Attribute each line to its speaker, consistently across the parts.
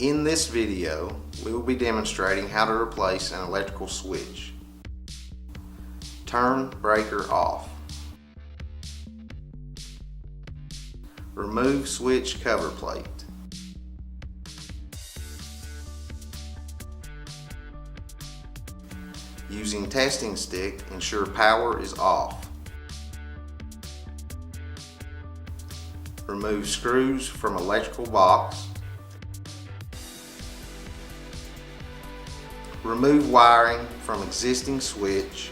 Speaker 1: In this video, we will be demonstrating how to replace an electrical switch. Turn breaker off. Remove switch cover plate. Using testing stick, ensure power is off. Remove screws from electrical box. Remove wiring from existing switch.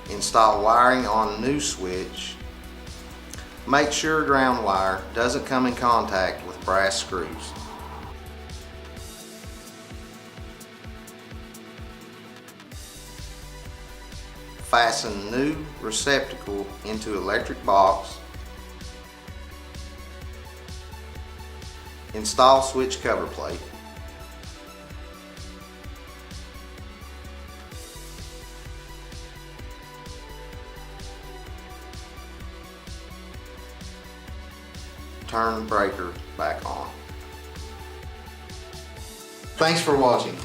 Speaker 1: Install wiring on new switch. Make sure ground wire doesn't come in contact with brass screws. Fasten new receptacle into electric box. Install switch cover plate. Turn breaker back on. Thanks for watching.